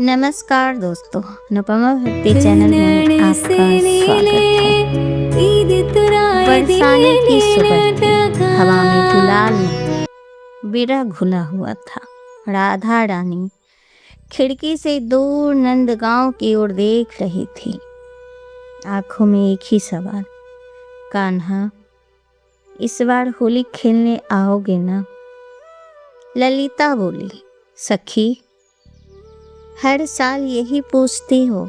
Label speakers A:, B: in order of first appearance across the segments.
A: नमस्कार दोस्तों, अनुपमा भक्ति चैनल में आपका स्वागत है। बरसाने की सुबह थी, हवा में गुलाल में बिरह घुला हुआ था। राधा रानी खिड़की से दूर नंदगांव की ओर देख रही थी। आंखों में एक ही सवाल, कान्हा इस बार होली खेलने आओगे ना? ललिता बोली, सखी हर साल यही पूछती हो?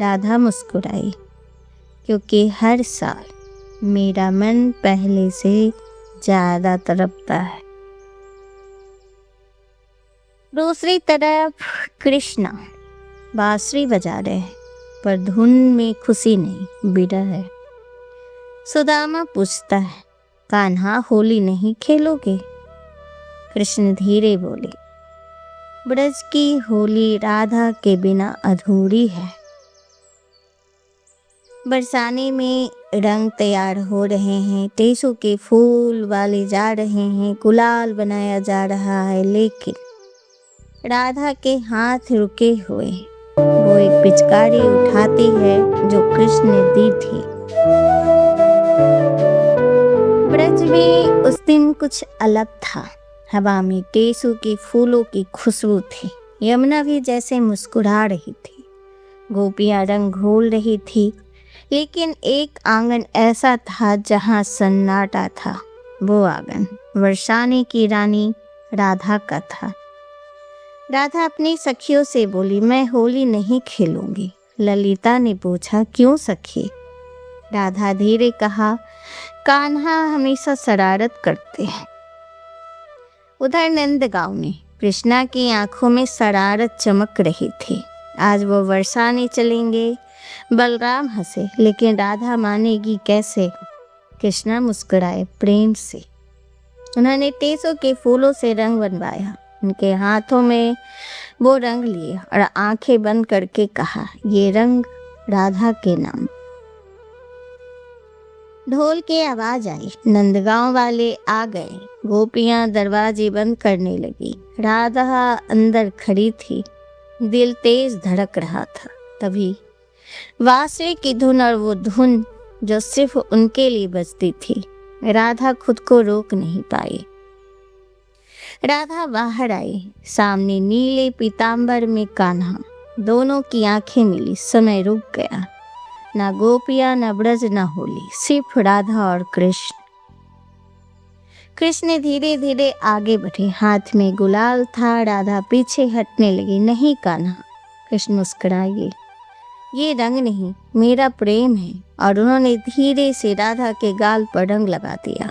A: राधा मुस्कुराई, क्योंकि हर साल मेरा मन पहले से ज्यादा तड़पता है। दूसरी तरफ कृष्णा बांसुरी बजा रहे हैं, पर धुन में खुशी नहीं, विरह है। सुदामा पूछता है, कान्हा होली नहीं खेलोगे? कृष्ण धीरे बोले, ब्रज की होली राधा के बिना अधूरी है। बरसाने में रंग तैयार हो रहे हैं, टेसों के फूल वाले जा रहे हैं, गुलाल बनाया जा रहा है, लेकिन राधा के हाथ रुके हुए। वो एक पिचकारी उठाती है जो कृष्ण ने दी थी। ब्रज में उस दिन कुछ अलग था। हवा में टेसू के फूलों की खुशबू थी। यमुना भी जैसे मुस्कुरा रही थी। गोपियां रंग घोल रही थी, लेकिन एक आंगन ऐसा था जहां सन्नाटा था। वो आंगन बरसाने की रानी राधा का था। राधा अपनी सखियों से बोली, मैं होली नहीं खेलूंगी। ललिता ने पूछा, क्यों सखी? राधा धीरे कहा, कान्हा हमेशा शरारत करते हैं। उधर नंदगांव में कृष्णा की आंखों में शरारत चमक रही थी। आज वो बरसाने चलेंगे। बलराम हंसे, लेकिन राधा मानेगी कैसे? कृष्णा मुस्कुराए प्रेम से। उन्होंने टेसों के फूलों से रंग बनवाया। उनके हाथों में वो रंग लिए और आंखें बंद करके कहा, ये रंग राधा के नाम। ढोल की आवाज आई। नंदगांव वाले आ गए। गोपियां दरवाजे बंद करने लगी। राधा अंदर खड़ी थी। दिल तेज धड़क रहा था। तभी बांसुरी की धुन, और वो धुन जो सिर्फ उनके लिए बजती थी। राधा खुद को रोक नहीं पाई। राधा बाहर आई। सामने नीले पीतांबर में कान्हा। दोनों की आंखें मिली। समय रुक गया। ना गोपियां, ना ब्रज, ना होली, सिर्फ राधा और कृष्ण। कृष्ण धीरे धीरे आगे बढ़े। हाथ में गुलाल था। राधा पीछे हटने लगी। नहीं कान्हा, कृष्ण मुस्कुराए, ये रंग नहीं, मेरा प्रेम है। और उन्होंने धीरे से राधा के गाल पर रंग लगा दिया।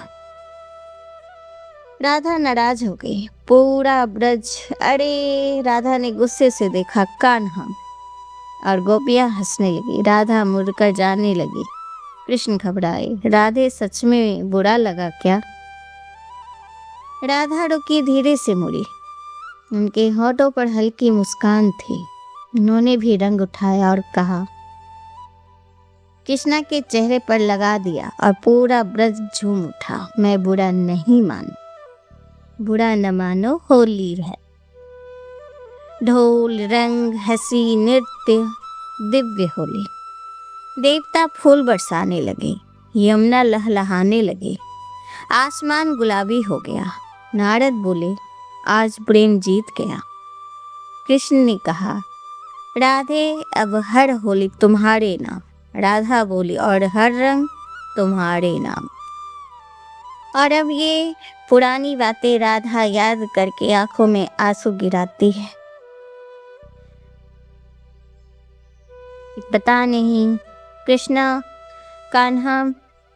A: राधा नाराज हो गई। पूरा ब्रज, अरे! राधा ने गुस्से से देखा कान्हा, और गोपियां हंसने लगी। राधा मुड़कर जाने लगी। कृष्ण घबराए। राधे सच में बुरा लगा क्या? राधा रुकी, धीरे से मुड़ी। उनके होठों पर हल्की मुस्कान थी। उन्होंने भी रंग उठाया और कहा, कृष्णा के चेहरे पर लगा दिया, और पूरा ब्रज झूम उठा। मैं बुरा नहीं मानू। बुरा न मानो, होली है। ढोल, रंग, हंसी, नृत्य, दिव्य होली। देवता फूल बरसाने लगे। यमुना लहलहाने लगे। आसमान गुलाबी हो गया। नारद बोले, आज प्रेम जीत गया। कृष्ण ने कहा, राधे अब हर होली तुम्हारे नाम। राधा बोली, और हर रंग तुम्हारे नाम। और अब ये पुरानी बातें राधा याद करके आंखों में आंसू गिराती है। पता नहीं कृष्णा कान्हा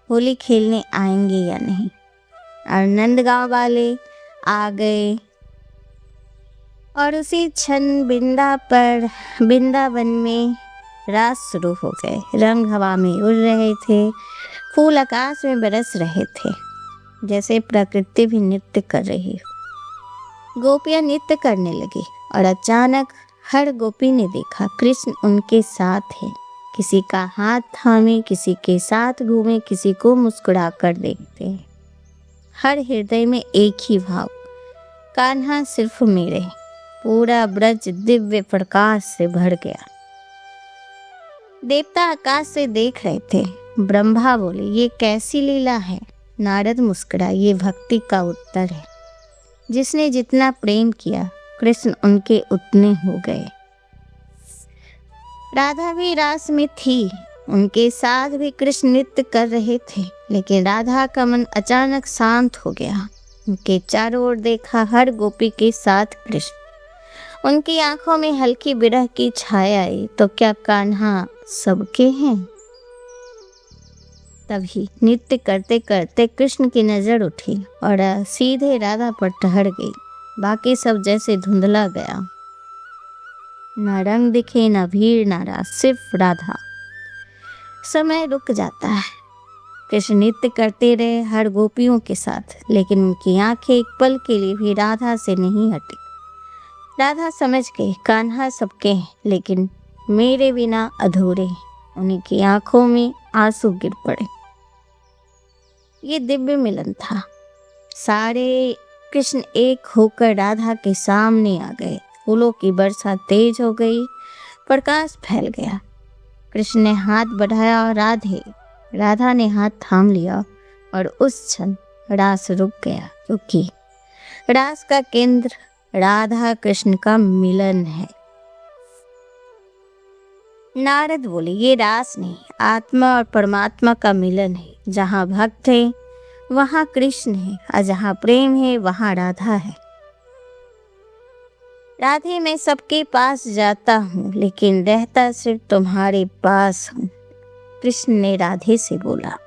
A: होली खेलने आएंगे या नहीं। और नंदगांव वाले आ गए, और उसी क्षण वृंदावन में रास शुरू हो गए। रंग हवा में उड़ रहे थे। फूल आकाश में बरस रहे थे, जैसे प्रकृति भी नृत्य कर रही हो। गोपियां नृत्य करने लगी, और अचानक हर गोपी ने देखा कृष्ण उनके साथ है। किसी का हाथ थामे, किसी के साथ घूमे, किसी को मुस्कुरा कर देखते हैं। हर हृदय में एक ही भाव, कान्हा सिर्फ मेरे। पूरा ब्रज दिव्य प्रकाश से भर गया। देवता आकाश से देख रहे थे। ब्रह्मा बोले, ये कैसी लीला है? नारद मुस्कुराए, ये भक्ति का उत्तर है। जिसने जितना प्रेम किया, कृष्ण उनके उतने हो गए। राधा भी रास में थी, उनके साथ भी कृष्ण नृत्य कर रहे थे, लेकिन राधा का मन अचानक शांत हो गया। उनके चारों ओर देखा, हर गोपी के साथ कृष्ण। उनकी आंखों में हल्की विरह की छाया आई। तो क्या कान्हा सबके हैं? तभी नृत्य करते करते कृष्ण की नजर उठी और सीधे राधा पर ठहर गई। बाकी सब जैसे धुंधला गया। न रंग दिखे, न भीड़, न रास, सिर्फ राधा। समय रुक जाता है। कृष्ण नृत्य करते रहे हर गोपियों के साथ, लेकिन उनकी आंखें एक पल के लिए भी राधा से नहीं हटी। राधा समझ गई, कान्हा सबके हैं, लेकिन मेरे बिना अधूरे। उन्हीं की आंखों में आंसू गिर पड़े। ये दिव्य मिलन था। सारे कृष्ण एक होकर राधा के सामने आ गए। फूलों की वर्षा तेज हो गई, प्रकाश फैल गया। कृष्ण ने हाथ बढ़ाया और राधा ने हाथ थाम लिया और उस क्षण रास रुक गया, क्योंकि रास का केंद्र राधा कृष्ण का मिलन है। नारद बोले, ये रास नहीं, आत्मा और परमात्मा का मिलन है। जहाँ भक्त है वहाँ कृष्ण है, और जहाँ प्रेम है वहाँ राधा है। राधे, मैं सबके पास जाता हूँ, लेकिन रहता सिर्फ तुम्हारे पास हूँ। कृष्ण ने राधे से बोला।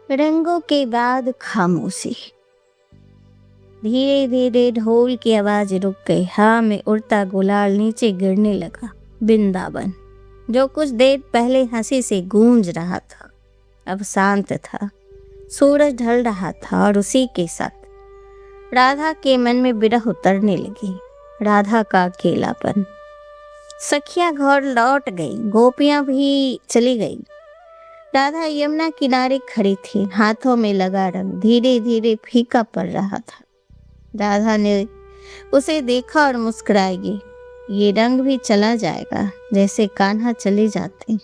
A: रंगों के बाद खामोशी। धीरे धीरे ढोल की आवाज रुक गई। हवा में उड़ता गुलाल नीचे गिरने लगा। वृंदावन, जो कुछ देर पहले हंसी से गूंज रहा था, अब शांत था। सूरज ढल रहा था और उसी के साथ राधा के मन में विरह उतरने लगी। राधा का अकेलापन। सखियां घर लौट गई, गोपियां भी चली गई। राधा यमुना किनारे खड़ी थी, हाथों में लगा रंग धीरे धीरे फीका पड़ रहा था। राधा ने उसे देखा और मुस्कुराई। ये रंग भी चला जाएगा, जैसे कान्हा चले जाते।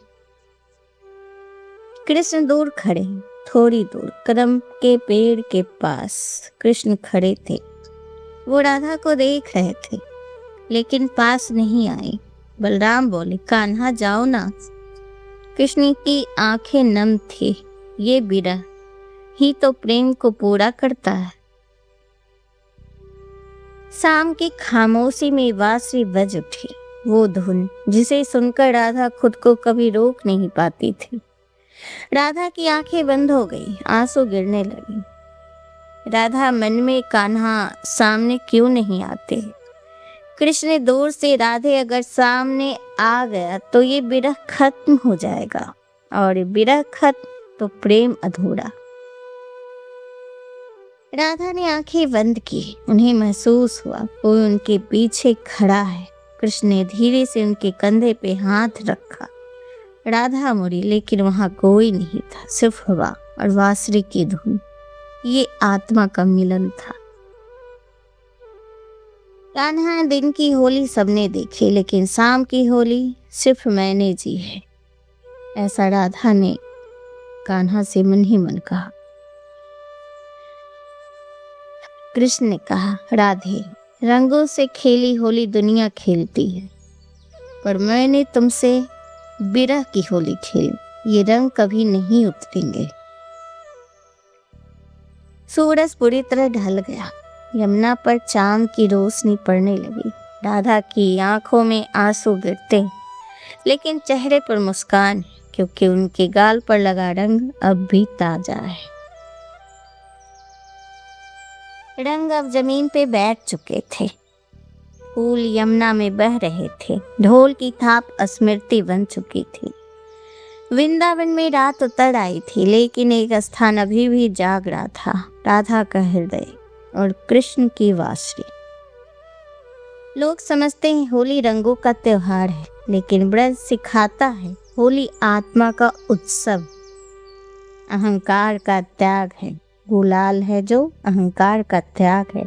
A: कृष्ण दूर खड़े, थोड़ी दूर कदम के पेड़ के पास कृष्ण खड़े थे। वो राधा को देख रहे थे, लेकिन पास नहीं आए। बलराम बोले, कान्हा जाओ ना। कृष्ण की आंखें नम थी। ये विरह ही तो प्रेम को पूरा करता है। शाम की खामोशी में बांसुरी बज उठी, वो धुन जिसे सुनकर राधा खुद को कभी रोक नहीं पाती थी। राधा की आंखें बंद हो गई, आंसू गिरने लगी। राधा मन में, कान्हा सामने क्यों नहीं आते? कृष्ण दूर से, राधे अगर सामने आ गया तो ये विरह खत्म हो जाएगा, और विरह खत्म तो प्रेम अधूरा। राधा ने आंखें बंद की। उन्हें महसूस हुआ कोई उनके पीछे खड़ा है। कृष्ण ने धीरे से उनके कंधे पे हाथ रखा। राधा मुड़ी, लेकिन वहां कोई नहीं था, सिर्फ हवा और बांसुरी की धुन। ये आत्मा का मिलन था। कान्हा, दिन की होली सबने देखी, लेकिन शाम की होली सिर्फ मैंने जी है। ऐसा राधा ने कान्हा से मन ही मन कहा। कृष्ण ने कहा, राधे, रंगों से खेली होली दुनिया खेलती है, पर मैंने तुमसे विरह की होली खेली। ये रंग कभी नहीं उतरेंगे। सूरज पूरी तरह ढल गया। यमुना पर चांद की रोशनी पड़ने लगी। राधा की आंखों में आंसू गिरते, लेकिन चेहरे पर मुस्कान, क्योंकि उनके गाल पर लगा रंग अब भी ताजा है। रंग अब जमीन पे बैठ चुके थे। फूल यमुना में बह रहे थे। ढोल की थाप स्मृति बन चुकी थी। वृंदावन में रात उतर आई थी, लेकिन एक स्थान अभी भी जाग रहा था, राधा का हृदय और कृष्ण की बांसुरी। लोग समझते हैं होली रंगों का त्योहार है, लेकिन ब्रज सिखाता है होली आत्मा का उत्सव। अहंकार का त्याग है। गुलाल है जो अहंकार का त्याग है।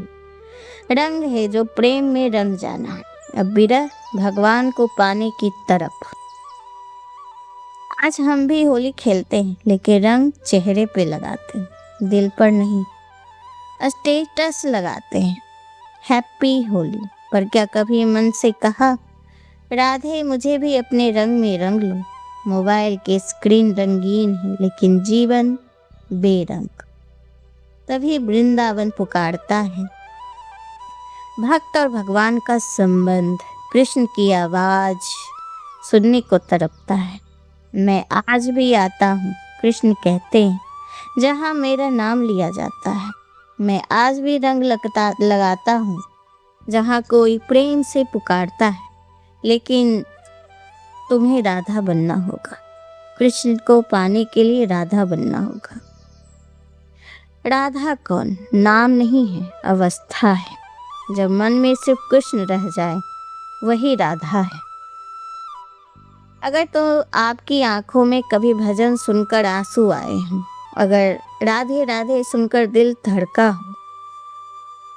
A: रंग है जो प्रेम में रंग जाना, अब विरह भगवान को पाने की तरफ। आज हम भी होली खेलते हैं, लेकिन रंग चेहरे पे लगाते हैं, दिल पर नहीं। स्टेटस लगाते हैं हैप्पी होली, पर क्या कभी मन से कहा राधे मुझे भी अपने रंग में रंग लो। मोबाइल के स्क्रीन रंगीन है, लेकिन जीवन बेरंग। तभी वृंदावन पुकारता है। भक्त और भगवान का संबंध, कृष्ण की आवाज सुनने को तड़पता है। मैं आज भी आता हूँ, कृष्ण कहते हैं, जहाँ मेरा नाम लिया जाता है। मैं आज भी रंग लगाता हूँ, जहाँ कोई प्रेम से पुकारता है, लेकिन तुम्हें राधा बनना होगा। कृष्ण को पाने के लिए राधा बनना होगा। राधा कौन? नाम नहीं है, अवस्था है। जब मन में सिर्फ कृष्ण रह जाए, वही राधा है। अगर तो आपकी आंखों में कभी भजन सुनकर आंसू आए हों, अगर राधे राधे सुनकर दिल धड़का हो,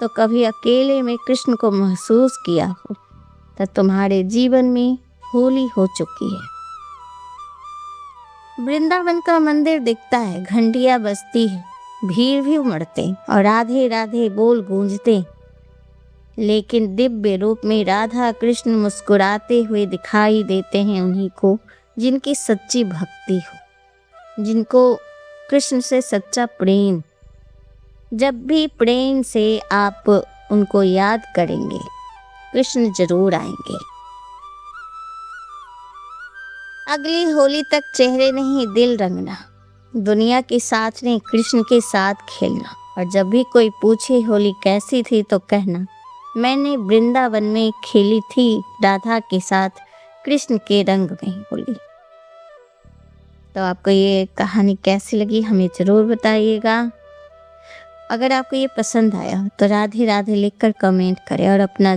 A: तो कभी अकेले में कृष्ण को महसूस किया हो, तो तुम्हारे जीवन में होली हो चुकी है। वृंदावन का मंदिर दिखता है, घंटियां बजती है, भीड़ भी उमड़ते और राधे राधे बोल गूंजते, लेकिन दिव्य रूप में राधा कृष्ण मुस्कुराते हुए दिखाई देते हैं उन्हीं को जिनकी सच्ची भक्ति हो, जिनको कृष्ण से सच्चा प्रेम। जब भी प्रेम से आप उनको याद करेंगे, कृष्ण जरूर आएंगे। अगली होली तक चेहरे नहीं दिल रंगना, दुनिया के साथ नहीं कृष्ण के साथ खेलना। और जब भी कोई पूछे होली कैसी थी, तो कहना मैंने वृंदावन में खेली थी राधा के साथ कृष्ण के रंग में होली। तो आपको ये कहानी कैसी लगी हमें ज़रूर बताइएगा। अगर आपको ये पसंद आया तो राधे राधे लिखकर कमेंट करें और अपना